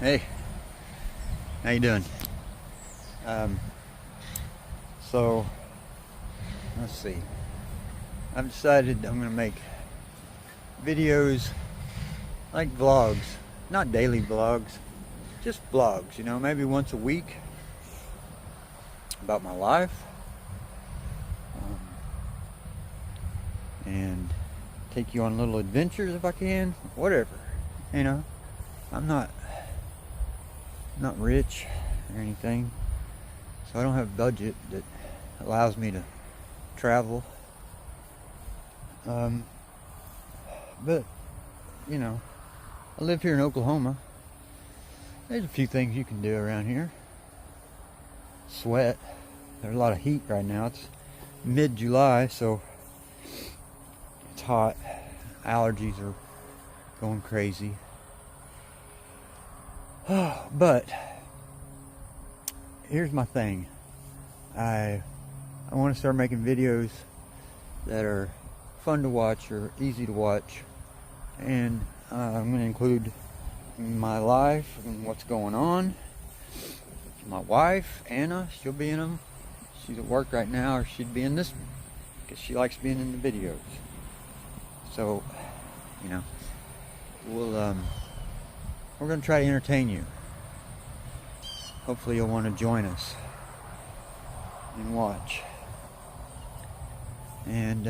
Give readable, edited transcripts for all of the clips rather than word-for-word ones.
Hey, how you doing? So let's see. I've decided I'm gonna make videos like vlogs, not daily vlogs, just vlogs, you know, maybe once a week about my life, and take you on little adventures if I can, whatever, you know. I'm not rich or anything, so I don't have a budget that allows me to travel, but you know, I live here in Oklahoma. There's a few things you can do around here. Sweat. There's a lot of heat right now. It's mid-July, so it's hot. Allergies are going crazy. But here's my thing. I want to start making videos that are fun to watch or easy to watch, and I'm going to include my life and what's going on. My wife, Anna, she'll be in them. She's at work right now, or she'd be in this one because she likes being in the videos. So, you know, we're going to try to entertain you. Hopefully you'll want to join us and watch. And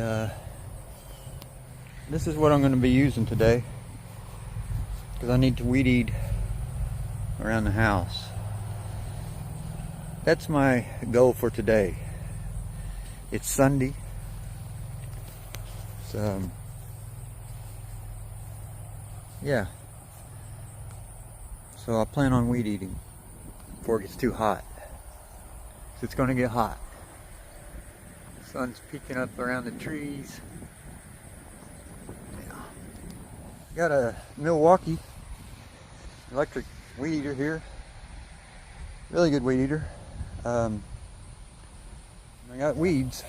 this is what I'm going to be using today, because I need to weed eat around the house. That's my goal for today. It's Sunday. So, yeah. So I plan on weed eating before it gets too hot. So it's going to get hot. The sun's peeking up around the trees. Yeah. Got a Milwaukee electric weed eater here. Really good weed eater. I got weeds.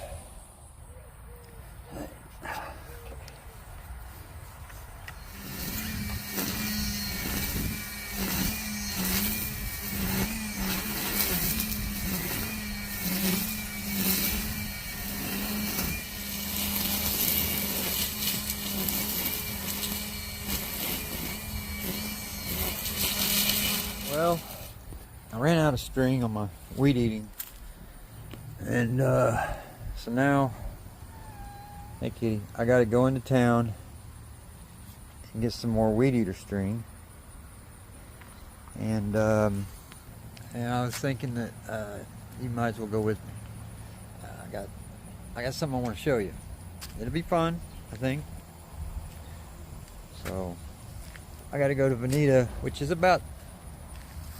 Well, I ran out of string on my weed eating, and so now, hey kitty, I gotta go into town and get some more weed eater string. And I was thinking that you might as well go with me. I got something I want to show you. It'll be fun, I think. So I got to go to Veneta, which is about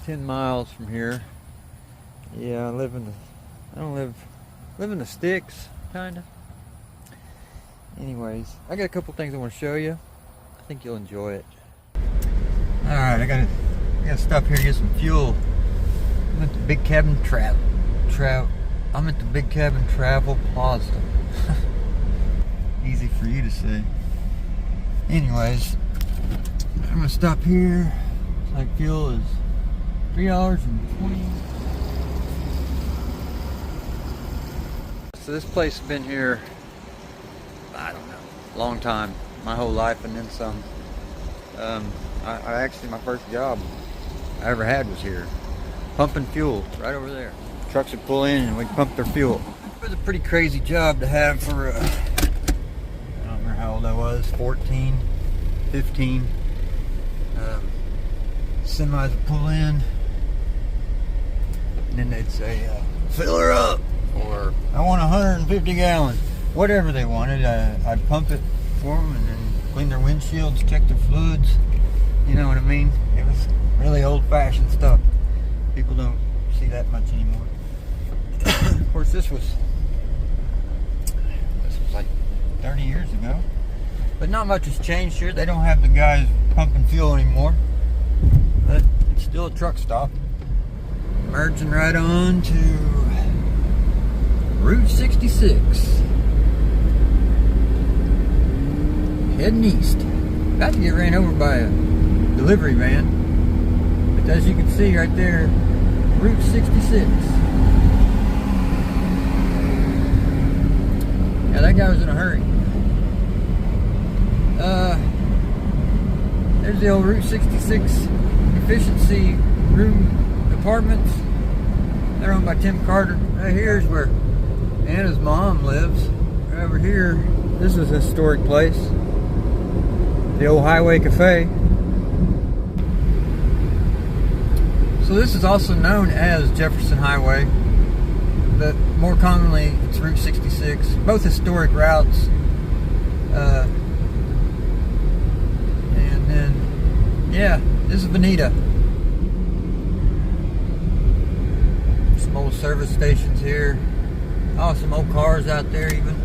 10 miles from here. Yeah, I live in the sticks, kinda. Anyways, I got a couple things I want to show you. I think you'll enjoy it. Alright, I gotta stop here and get some fuel. I'm at the Big Cabin I'm at the Big Cabin Travel Plaza. Easy for you to say. Anyways, I'm gonna stop here. Looks like fuel is $3.20. So this place has been here, I don't know, a long time, my whole life and then some. I actually, my first job I ever had was here, pumping fuel right over there. Trucks would pull in and we'd pump their fuel. It was a pretty crazy job to have for, I don't remember how old I was, 14, 15. Semis would pull in, and then they'd say, fill her up, or I want 150 gallons, whatever they wanted. I'd pump it for them and then clean their windshields, check their fluids, you know what I mean? It was really old-fashioned stuff. People don't see that much anymore. Of course, this was like 30 years ago, but not much has changed here. They don't have the guys pumping fuel anymore, but it's still a truck stop. Merging right on to Route 66. Heading east. About to get ran over by a delivery van. As you can see right there, Route 66. Yeah, that guy was in a hurry. There's the old Route 66 efficiency room apartments. They're owned by Tim Carter. Right here is where Anna's mom lives. Right over here, this is a historic place. The old Highway Cafe. So this is also known as Jefferson Highway, but more commonly it's Route 66. Both historic routes. And then, yeah, this is Bonita. Some old service stations here. Oh, some old cars out there even.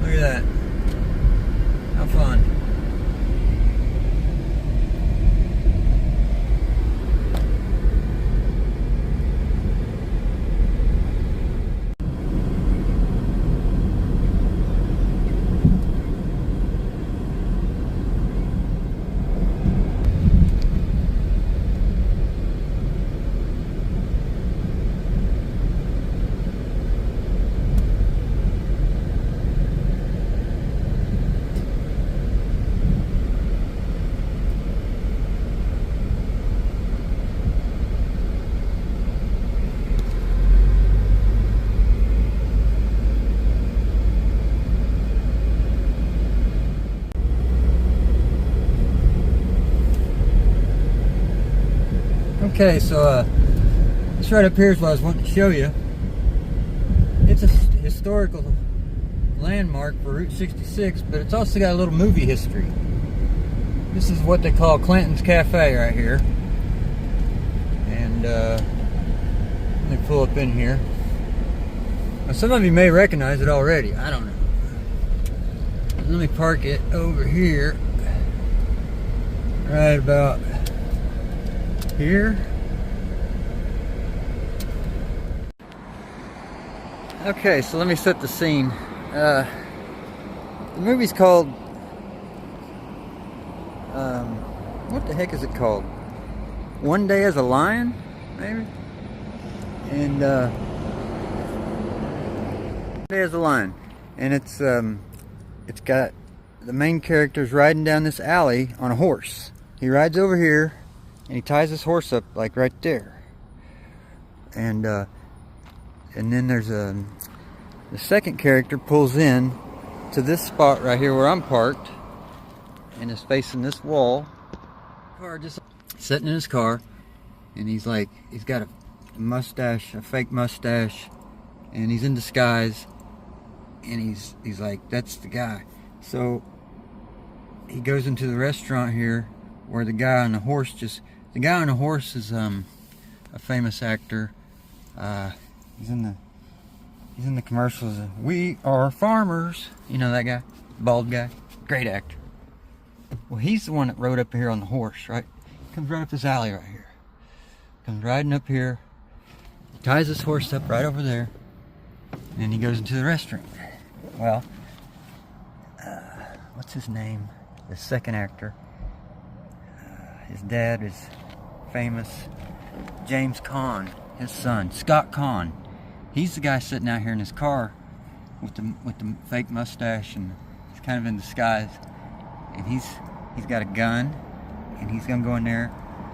Look at that. How fun. Okay, so this right up here is what I was wanting to show you. It's a historical landmark for Route 66, but it's also got a little movie history. This is what they call Clanton's Cafe right here. And let me pull up in here. Now, some of you may recognize it already. I don't know. Let me park it over here. Right about here. Okay, so let me set the scene. The movie's called what the heck is it called? One Day as a Lion, maybe? And One Day as a Lion. And it's got the main character's riding down this alley on a horse. He rides over here and he ties his horse up like right there. And then there's the second character pulls in to this spot right here where I'm parked and is facing this wall. Car just sitting in his car, and he's got a mustache, a fake mustache, and he's in disguise, and he's like, that's the guy. So he goes into the restaurant here where the guy on the horse the guy on the horse is a famous actor. He's in the commercials. We are farmers. You know that guy? Bald guy. Great actor. Well, he's the one that rode up here on the horse, right? Comes right up this alley right here. Comes riding up here. Ties his horse up right over there. And he goes into the restaurant. Well, what's his name? The second actor. His dad is famous. James Caan. His son, Scott Caan. He's the guy sitting out here in his car with the fake mustache, and he's kind of in disguise. And he's got a gun, and he's gonna go in there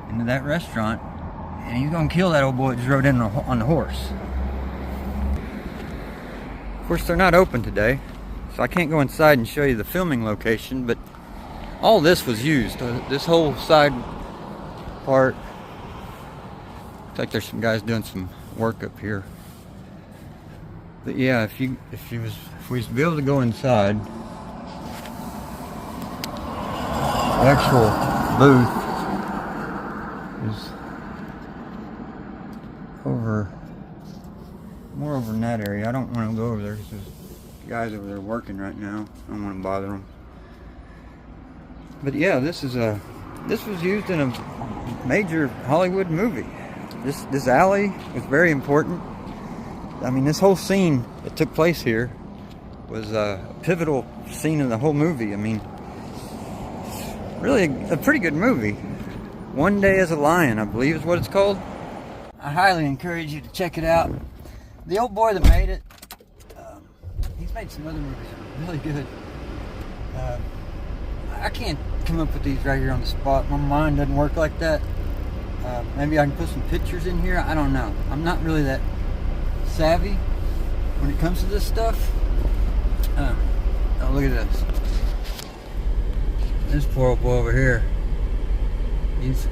into that restaurant, and he's gonna kill that old boy that just rode in on the horse. Of course, they're not open today, so I can't go inside and show you the filming location. But all this was used. This whole side part. Looks like there's some guys doing some work up here. But yeah, if we was to be able to go inside, the actual booth is more over in that area. I don't want to go over there because there's guys over there working right now. I don't want to bother them. But yeah, this was used in a major Hollywood movie. This alley was very important. I mean, this whole scene that took place here was a pivotal scene in the whole movie. I mean, it's really a pretty good movie. One Day as a Lion, I believe is what it's called. I highly encourage you to check it out. The old boy that made it, he's made some other movies that are really good. I can't come up with these right here on the spot. My mind doesn't work like that. Maybe I can put some pictures in here. I don't know. I'm not really that savvy when it comes to this stuff. Oh, look at this. This poor old boy over here. He's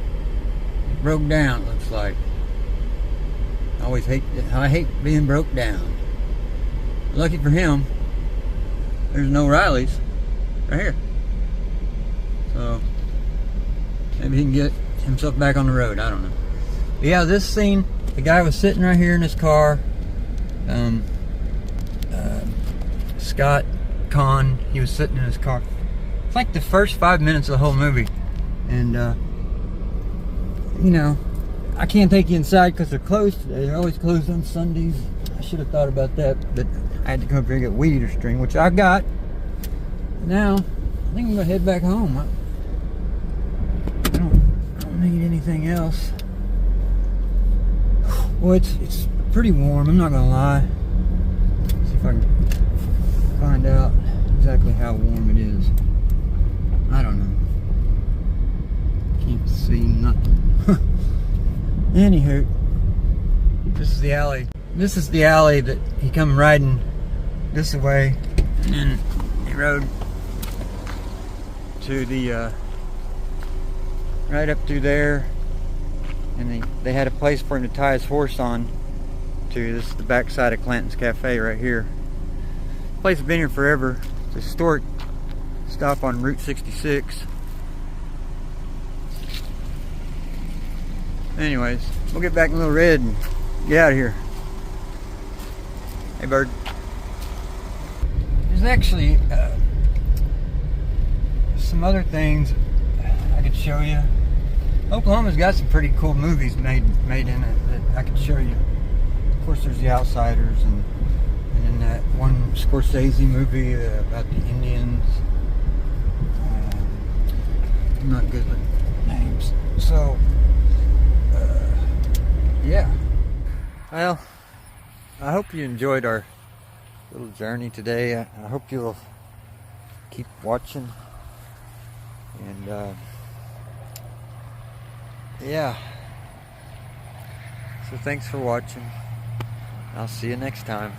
broke down, it looks like. I hate being broke down. Lucky for him, there's no Rileys right here. So maybe he can get himself back on the road. I don't know. But yeah, this scene, the guy was sitting right here in his car. Scott Conn, he was sitting in his car. It's like the first 5 minutes of the whole movie. And you know, I can't take you inside because they're closed today. They're always closed on Sundays. I should have thought about that, but I had to come up here and get weed eater string, which I got. Now, I think I'm gonna head back home. I don't need anything else. Well, it's pretty warm, I'm not gonna lie. Let's see if I can find out exactly how warm it is. I don't know. Can't see nothing. Anywho, this is the alley. This is the alley that he come riding this way, and then he rode to the right up through there, and they had a place for him to tie his horse on to. This is the backside of Clanton's Cafe right here. This place has been here forever. It's a historic stop on Route 66. Anyways, we'll get back in Little Red and get out of here. Hey, bird. There's actually some other things I could show you. Oklahoma's got some pretty cool movies made in it that I could show you. Of course, there's The Outsiders, and then that one Scorsese movie about the Indians. I'm not good with names. So, yeah. Well, I hope you enjoyed our little journey today. I hope you'll keep watching. And, yeah. So thanks for watching. I'll see you next time.